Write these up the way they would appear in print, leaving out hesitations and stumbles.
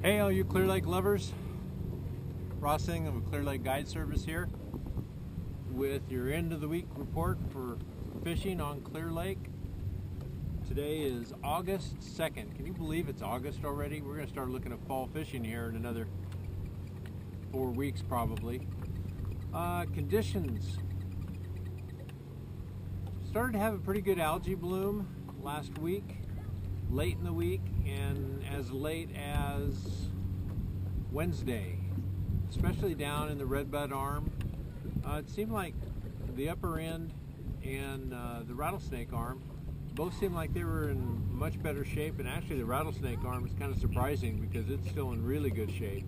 Hey, all you Clear Lake lovers. Rossing of a Clear Lake Guide Service here with your end of the week report for fishing on Clear Lake. Today is August 2nd. Can you believe it's August already? We're going to start looking at fall fishing here in another 4 weeks probably. Conditions. Started to have a pretty good algae bloom last week, late in the week, and as late as Wednesday, especially down in the redbud arm. It seemed like the upper end and the rattlesnake arm both seemed like they were in much better shape, and actually the rattlesnake arm is kind of surprising because it's still in really good shape.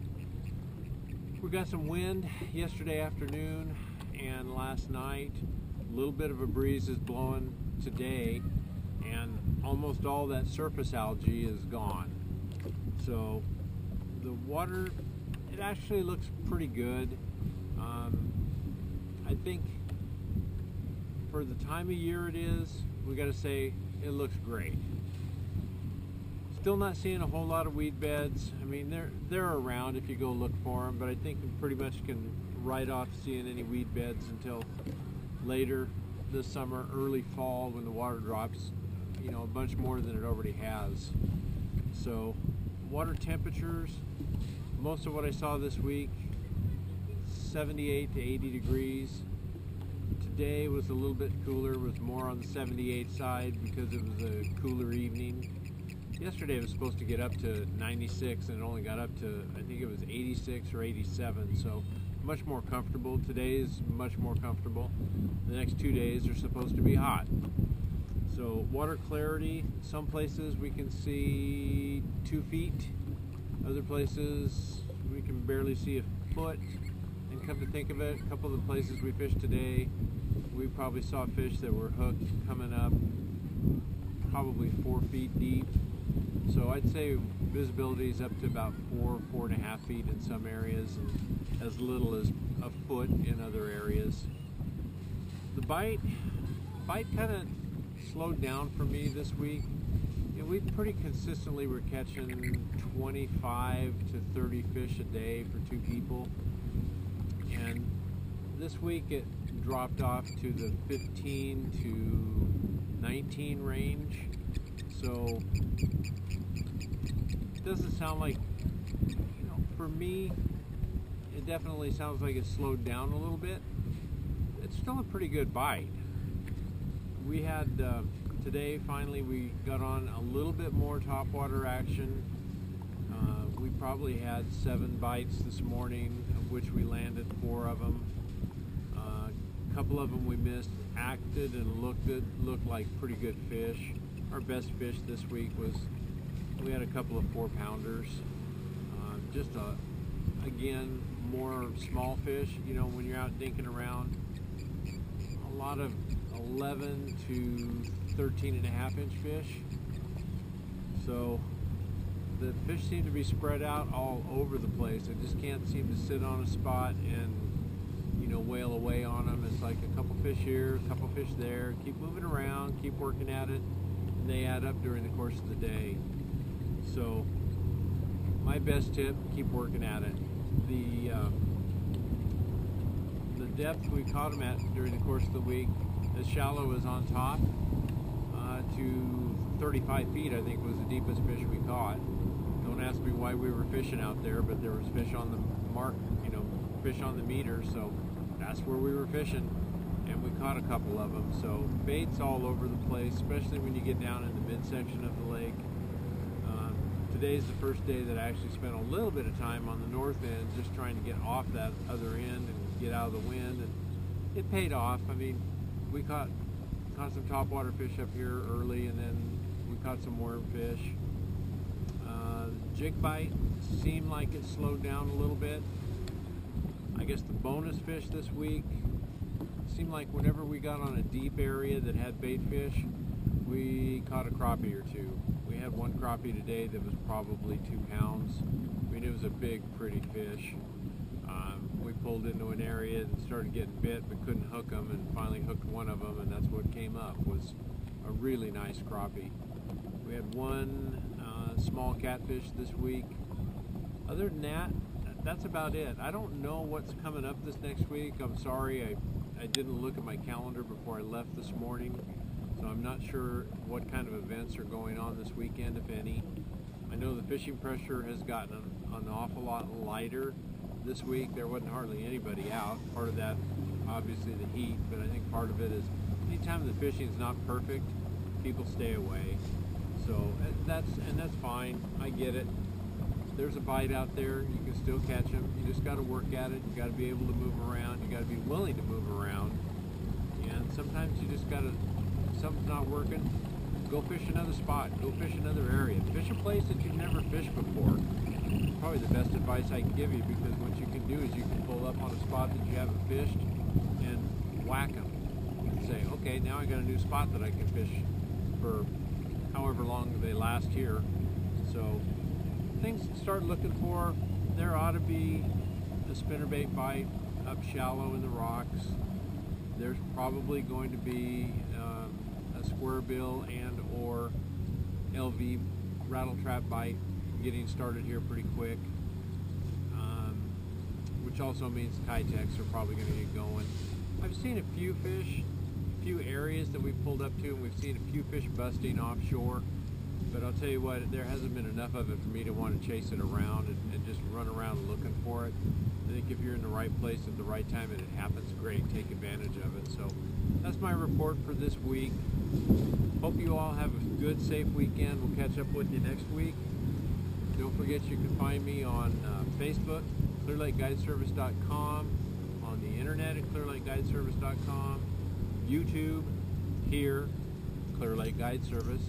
We got some wind yesterday afternoon and last night. A little bit of a breeze is blowing today, and almost all that surface algae is gone. So the water, it actually looks pretty good. I think for the time of year it is, we got to say it looks great. Still not seeing a whole lot of weed beds. I mean, they're around if you go look for them, but I think we pretty much can write off seeing any weed beds until later this summer, early fall, when the water drops, you know, a bunch more than it already has. So water temperatures, most of what I saw this week, 78 to 80 degrees. Today was a little bit cooler, was more on the 78 side because it was a cooler evening. Yesterday it was supposed to get up to 96 and it only got up to, I think it was 86 or 87, so much more comfortable. Today is much more comfortable. The next 2 days are supposed to be hot. So water clarity, some places we can see 2 feet, other places we can barely see a foot. And come to think of it, a couple of the places we fished today, we probably saw fish that were hooked coming up probably 4 feet deep. So I'd say visibility is up to about 4.5 feet in some areas, and as little as a foot in other areas. The bite kind of slowed down for me this week. You know, we pretty consistently were catching 25 to 30 fish a day for 2 people. And this week it dropped off to the 15 to 19 range. So it doesn't sound like, you know, for me, it definitely sounds like it slowed down a little bit. It's still a pretty good bite. We had, today finally we got on a little bit more topwater action. We probably had 7 bites this morning, of which we landed 4 of them. A couple of them we missed, acted and looked like pretty good fish. Our best fish this week was, we had a couple of 4-pounders. Just again, more small fish. You know, when you're out dinking around, a lot of 11 to 13.5 inch fish. So the fish seem to be spread out all over the place. I just can't seem to sit on a spot and, you know, wail away on them. It's like a couple fish here, a couple fish there. Keep moving around, keep working at it, and they add up during the course of the day. So my best tip, keep working at it. The depth we caught them at during the course of the week, as shallow as on top, to 35 feet, I think, was the deepest fish we caught. Don't ask me why we were fishing out there, but there was fish on the mark, you know, fish on the meter, so that's where we were fishing, and we caught a couple of them. So baits all over the place, especially when you get down in the midsection of the lake. Today's the first day that I actually spent a little bit of time on the north end, just trying to get off that other end and get out of the wind, and it paid off. I mean, we caught some topwater fish up here early, and then we caught some wormfish. Jig bite seemed like it slowed down a little bit. I guess the bonus fish this week seemed like whenever we got on a deep area that had bait fish, we caught a crappie or 2. We had 1 crappie today that was probably 2 pounds. I mean, it was a big, pretty fish. We pulled into an area and started getting bit, but couldn't hook them, and finally hooked one of them, and that's what came up, was a really nice crappie. We had 1 small catfish this week, Other than that, that's about it. I don't know what's coming up this next week. I'm sorry, I didn't look at my calendar before I left this morning, so I'm not sure what kind of events are going on this weekend, if any. I know the fishing pressure has gotten an awful lot lighter this week. There wasn't hardly anybody out. Part of that, obviously, the heat, but I think part of it is anytime the fishing is not perfect, people stay away. So that's fine. I get it. There's a bite out there. You can still catch them. You just got to work at it. You got to be able to move around. You got to be willing to move around. And sometimes you just got to, something's not working, go fish another spot. Go fish another area. Fish a place that you've never fished before. Probably the best advice I can give you, because what you can do is you can pull up on a spot that you haven't fished and whack them. And say, okay, now I got a new spot that I can fish for however long they last here. So things to start looking for. There ought to be a spinnerbait bite up shallow in the rocks. There's probably going to be a square bill and or LV rattle trap bite getting started here pretty quick, which also means Kitex are probably going to get going. I've seen a few fish, a few areas that we've pulled up to, and we've seen a few fish busting offshore. But I'll tell you what, there hasn't been enough of it for me to want to chase it around and just run around looking for it. I think if you're in the right place at the right time and it happens, great, take advantage of it. So that's my report for this week. Hope you all have a good, safe weekend. We'll catch up with you next week. Don't forget you can find me on Facebook, ClearLakeGuideService.com, on the internet at ClearLakeGuideService.com, YouTube, here, Clear Lake Guide Service.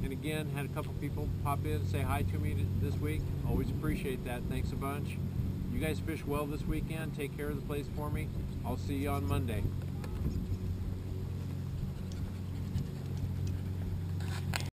And again, had a couple people pop in and say hi to me this week. Always appreciate that. Thanks a bunch. You guys fish well this weekend. Take care of the place for me. I'll see you on Monday.